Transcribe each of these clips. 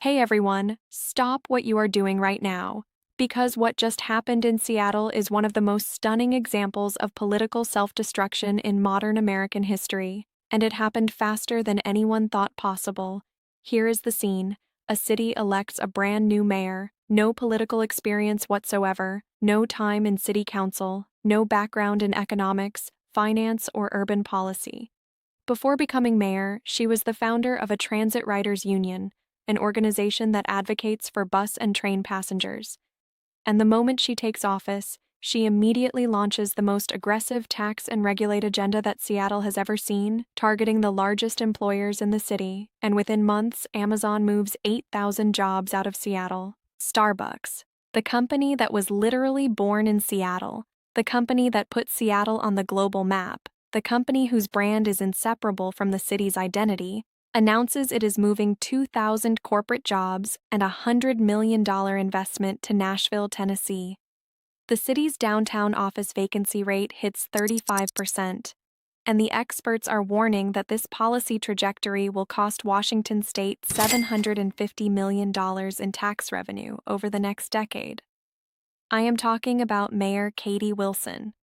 Hey everyone, stop what you are doing right now, because what just happened in Seattle is one of the most stunning examples of political self-destruction in modern American history, and it happened faster than anyone thought possible. Here is the scene. A city elects a brand new mayor, no political experience whatsoever, no time in city council, no background in economics, finance, or urban policy. Before becoming mayor, she was the founder of a transit riders union, an organization that advocates for bus and train passengers. And the moment she takes office, she immediately launches the most aggressive tax and regulate agenda that Seattle has ever seen, targeting the largest employers in the city, and within months, Amazon moves 8,000 jobs out of Seattle. Starbucks, the company that was literally born in Seattle, the company that put Seattle on the global map, the company whose brand is inseparable from the city's identity, announces it is moving 2,000 corporate jobs and a $100 million investment to Nashville, Tennessee. The city's downtown office vacancy rate hits 35%, and the experts are warning that this policy trajectory will cost Washington state $750 million in tax revenue over the next decade. I am talking about Mayor Katie Wilson,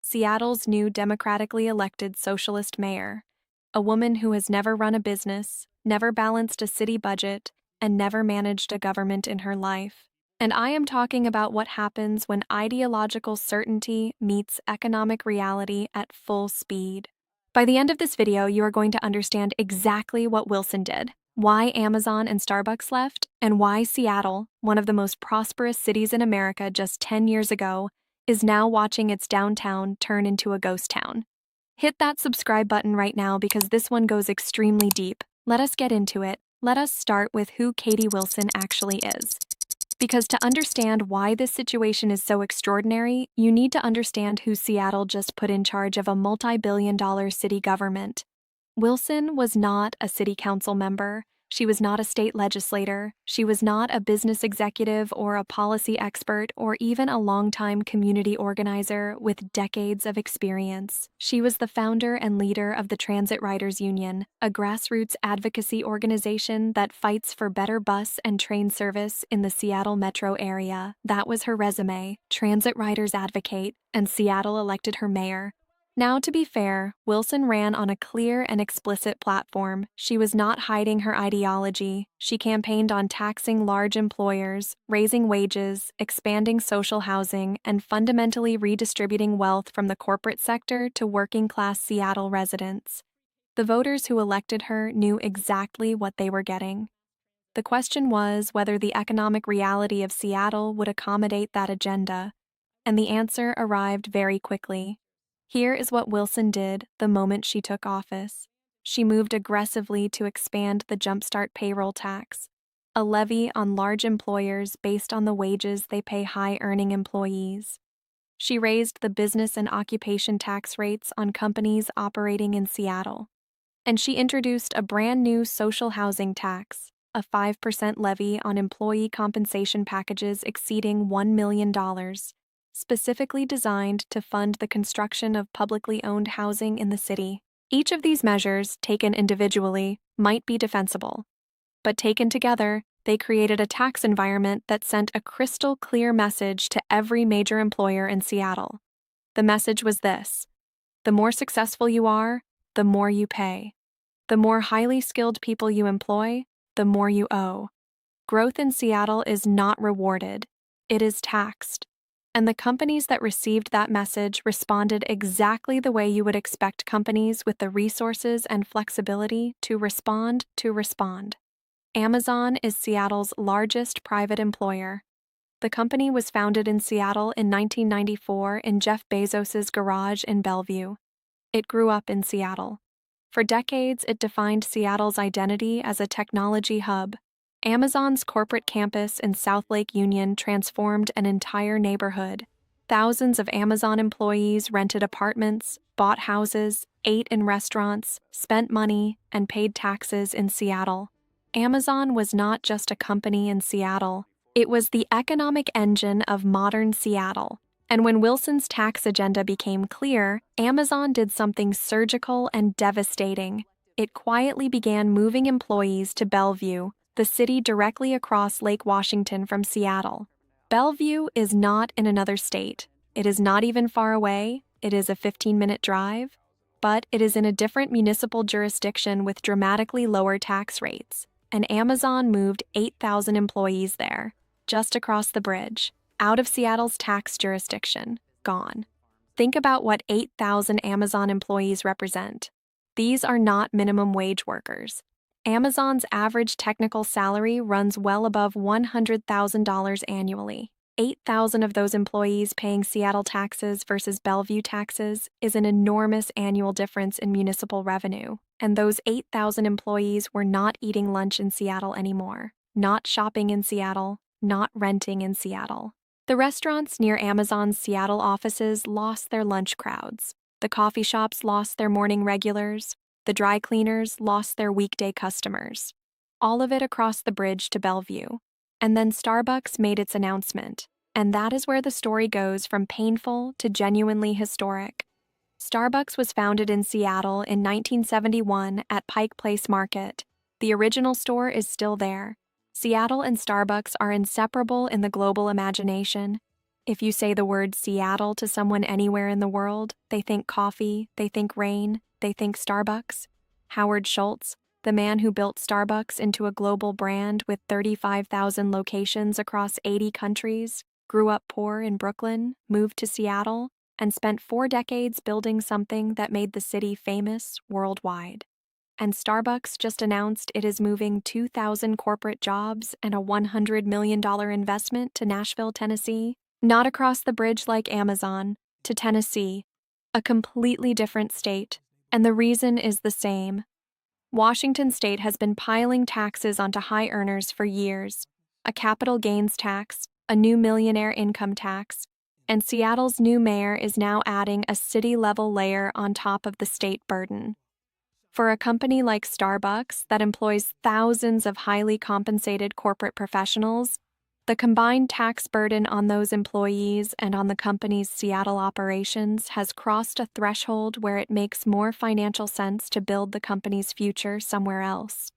Seattle's new democratically elected socialist mayor, a woman who has never run a business, never balanced a city budget, and never managed a government in her life. And I am talking about what happens when ideological certainty meets economic reality at full speed. By the end of this video, you are going to understand exactly what Wilson did, why Amazon and Starbucks left, and why Seattle, one of the most prosperous cities in America just 10 years ago, is now watching its downtown turn into a ghost town. Hit that subscribe button right now because this one goes extremely deep. Let us get into it. Let us start with who Katie Wilson actually is. Because to understand why this situation is so extraordinary, you need to understand who Seattle just put in charge of a multi-billion-dollar city government. Wilson was not a city council member. She was not a state legislator. She was not a business executive or a policy expert or even a longtime community organizer with decades of experience. She was the founder and leader of the Transit Riders Union, a grassroots advocacy organization that fights for better bus and train service in the Seattle metro area. That was her resume, Transit Riders Advocate, and Seattle elected her mayor. Now, to be fair, Wilson ran on a clear and explicit platform. She was not hiding her ideology. She campaigned on taxing large employers, raising wages, expanding social housing, and fundamentally redistributing wealth from the corporate sector to working-class Seattle residents. The voters who elected her knew exactly what they were getting. The question was whether the economic reality of Seattle would accommodate that agenda, and the answer arrived very quickly. Here is what Wilson did the moment she took office. She moved aggressively to expand the Jumpstart payroll tax, a levy on large employers based on the wages they pay high-earning employees. She raised the business and occupation tax rates on companies operating in Seattle. And she introduced a brand new social housing tax, a 5% levy on employee compensation packages exceeding $1 million. Specifically designed to fund the construction of publicly owned housing in the city. Each of these measures, taken individually, might be defensible, but taken together, they created a tax environment that sent a crystal clear message to every major employer in Seattle. The message was this: the more successful you are, the more you pay. The more highly skilled people you employ, the more you owe. Growth in Seattle is not rewarded, it is taxed. And the companies that received that message responded exactly the way you would expect companies with the resources and flexibility to respond. Amazon is Seattle's largest private employer. The company was founded in Seattle in 1994 in Jeff Bezos's garage in Bellevue. It grew up in Seattle. For decades, it defined Seattle's identity as a technology hub. Amazon's corporate campus in South Lake Union transformed an entire neighborhood. Thousands of Amazon employees rented apartments, bought houses, ate in restaurants, spent money, and paid taxes in Seattle. Amazon was not just a company in Seattle. It was the economic engine of modern Seattle. And when Wilson's tax agenda became clear, Amazon did something surgical and devastating. It quietly began moving employees to Bellevue, the city directly across Lake Washington from Seattle. Bellevue is not in another state. It is not even far away. It is a 15-minute drive, but it is in a different municipal jurisdiction with dramatically lower tax rates. And Amazon moved 8,000 employees there, just across the bridge, out of Seattle's tax jurisdiction, gone. Think about what 8,000 Amazon employees represent. These are not minimum wage workers. Amazon's average technical salary runs well above $100,000 annually. 8,000 of those employees paying Seattle taxes versus Bellevue taxes is an enormous annual difference in municipal revenue, and those 8,000 employees were not eating lunch in Seattle anymore, not shopping in Seattle, not renting in Seattle. The restaurants near Amazon's Seattle offices lost their lunch crowds. The coffee shops lost their morning regulars. The dry cleaners lost their weekday customers. All of it across the bridge to Bellevue. And then Starbucks made its announcement. And that is where the story goes from painful to genuinely historic. Starbucks was founded in Seattle in 1971 at Pike Place Market. The original store is still there. Seattle and Starbucks are inseparable in the global imagination. If you say the word Seattle to someone anywhere in the world, they think coffee, they think rain, they think Starbucks. Howard Schultz, the man who built Starbucks into a global brand with 35,000 locations across 80 countries, grew up poor in Brooklyn, moved to Seattle, and spent 4 decades building something that made the city famous worldwide. And Starbucks just announced it is moving 2,000 corporate jobs and a $100 million investment to Nashville, Tennessee, not across the bridge like Amazon, to Tennessee, a completely different state. And the reason is the same. Washington state has been piling taxes onto high earners for years, a capital gains tax, a new millionaire income tax, and Seattle's new mayor is now adding a city-level layer on top of the state burden. For a company like Starbucks that employs thousands of highly compensated corporate professionals, the combined tax burden on those employees and on the company's Seattle operations has crossed a threshold where it makes more financial sense to build the company's future somewhere else.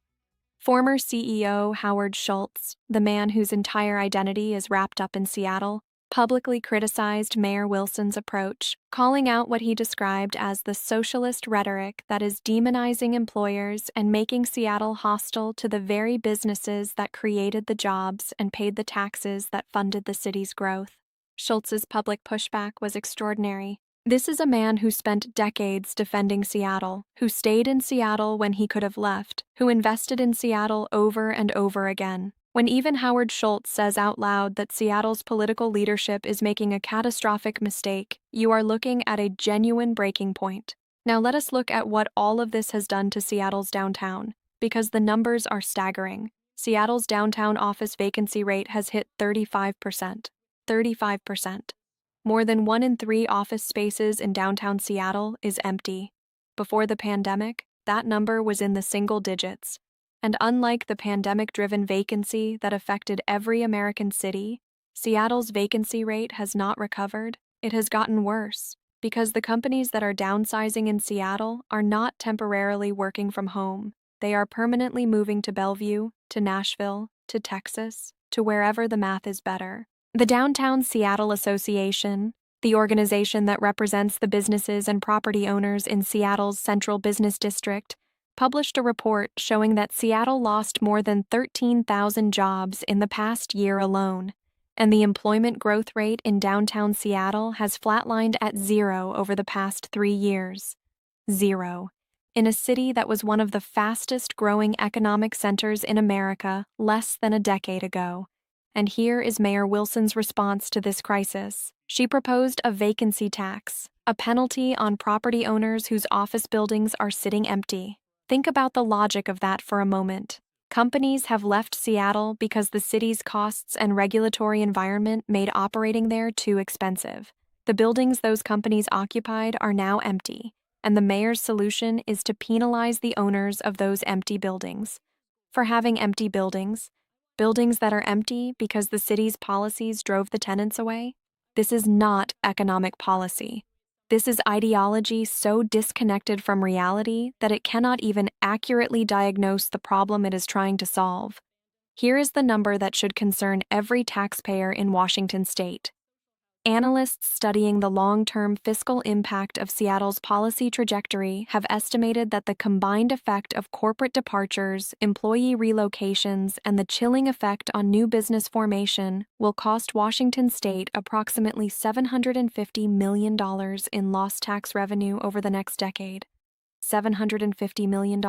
Former CEO Howard Schultz, the man whose entire identity is wrapped up in Seattle, publicly criticized Mayor Wilson's approach, calling out what he described as the socialist rhetoric that is demonizing employers and making Seattle hostile to the very businesses that created the jobs and paid the taxes that funded the city's growth. Schultz's public pushback was extraordinary. This is a man who spent decades defending Seattle, who stayed in Seattle when he could have left, who invested in Seattle over and over again. When even Howard Schultz says out loud that Seattle's political leadership is making a catastrophic mistake, you are looking at a genuine breaking point. Now let us look at what all of this has done to Seattle's downtown, because the numbers are staggering. Seattle's downtown office vacancy rate has hit 35%. 35%. More than 1 in 3 office spaces in downtown Seattle is empty. Before the pandemic, that number was in the single digits. And unlike the pandemic-driven vacancy that affected every American city, Seattle's vacancy rate has not recovered. It has gotten worse, because the companies that are downsizing in Seattle are not temporarily working from home. They are permanently moving to Bellevue, to Nashville, to Texas, to wherever the math is better. The Downtown Seattle Association, the organization that represents the businesses and property owners in Seattle's Central Business District, published a report showing that Seattle lost more than 13,000 jobs in the past year alone, and the employment growth rate in downtown Seattle has flatlined at 0 over the past 3 years. 0. In a city that was one of the fastest-growing economic centers in America less than a decade ago. And here is Mayor Wilson's response to this crisis. She proposed a vacancy tax, a penalty on property owners whose office buildings are sitting empty. Think about the logic of that for a moment. Companies have left Seattle because the city's costs and regulatory environment made operating there too expensive. The buildings those companies occupied are now empty, and the mayor's solution is to penalize the owners of those empty buildings for having empty buildings that are empty because the city's policies drove the tenants away. This is not economic policy. This is ideology so disconnected from reality that it cannot even accurately diagnose the problem it is trying to solve. Here is the number that should concern every taxpayer in Washington state. Analysts studying the long-term fiscal impact of Seattle's policy trajectory have estimated that the combined effect of corporate departures, employee relocations, and the chilling effect on new business formation will cost Washington state approximately $750 million in lost tax revenue over the next decade. $750 million.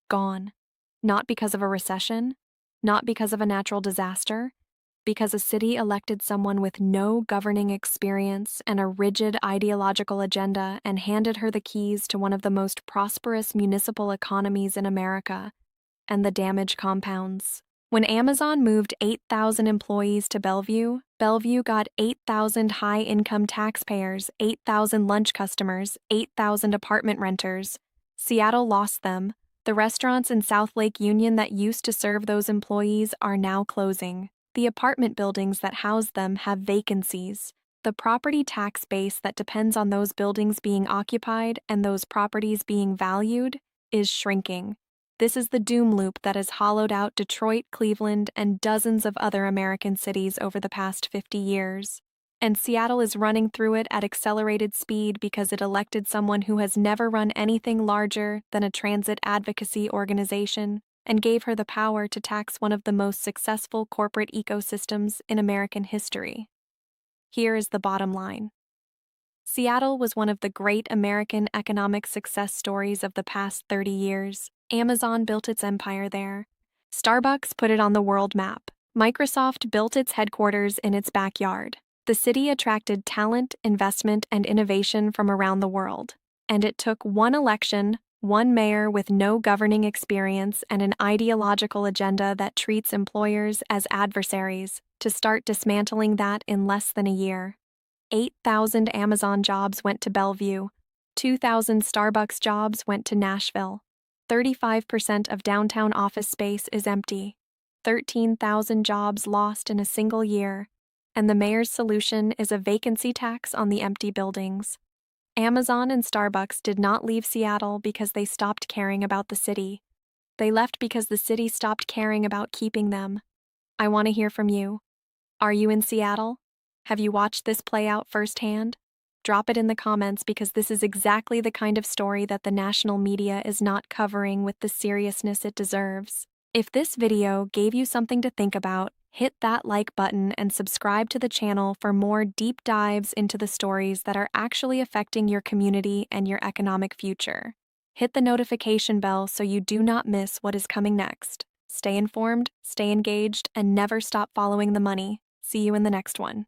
Gone. Not because of a recession, not because of a natural disaster, because a city elected someone with no governing experience and a rigid ideological agenda and handed her the keys to one of the most prosperous municipal economies in America, and the damage compounds. When Amazon moved 8,000 employees to Bellevue, Bellevue got 8,000 high-income taxpayers, 8,000 lunch customers, 8,000 apartment renters. Seattle lost them. The restaurants in South Lake Union that used to serve those employees are now closing. The apartment buildings that house them have vacancies. The property tax base that depends on those buildings being occupied and those properties being valued is shrinking. This is the doom loop that has hollowed out Detroit, Cleveland, and dozens of other American cities over the past 50 years. And Seattle is running through it at accelerated speed because it elected someone who has never run anything larger than a transit advocacy organization and gave her the power to tax one of the most successful corporate ecosystems in American history. Here is the bottom line. Seattle was one of the great American economic success stories of the past 30 years. Amazon built its empire there. Starbucks put it on the world map. Microsoft built its headquarters in its backyard. The city attracted talent, investment, and innovation from around the world. And it took one election, one mayor with no governing experience and an ideological agenda that treats employers as adversaries to start dismantling that in less than a year. 8,000 Amazon jobs went to Bellevue. 2,000 Starbucks jobs went to Nashville. 35% of downtown office space is empty. 13,000 jobs lost in a single year. And the mayor's solution is a vacancy tax on the empty buildings. Amazon and Starbucks did not leave Seattle because they stopped caring about the city. They left because the city stopped caring about keeping them. I want to hear from you. Are you in Seattle? Have you watched this play out firsthand? Drop it in the comments because this is exactly the kind of story that the national media is not covering with the seriousness it deserves. If this video gave you something to think about, hit that like button and subscribe to the channel for more deep dives into the stories that are actually affecting your community and your economic future. Hit the notification bell so you do not miss what is coming next. Stay informed, stay engaged, and never stop following the money. See you in the next one.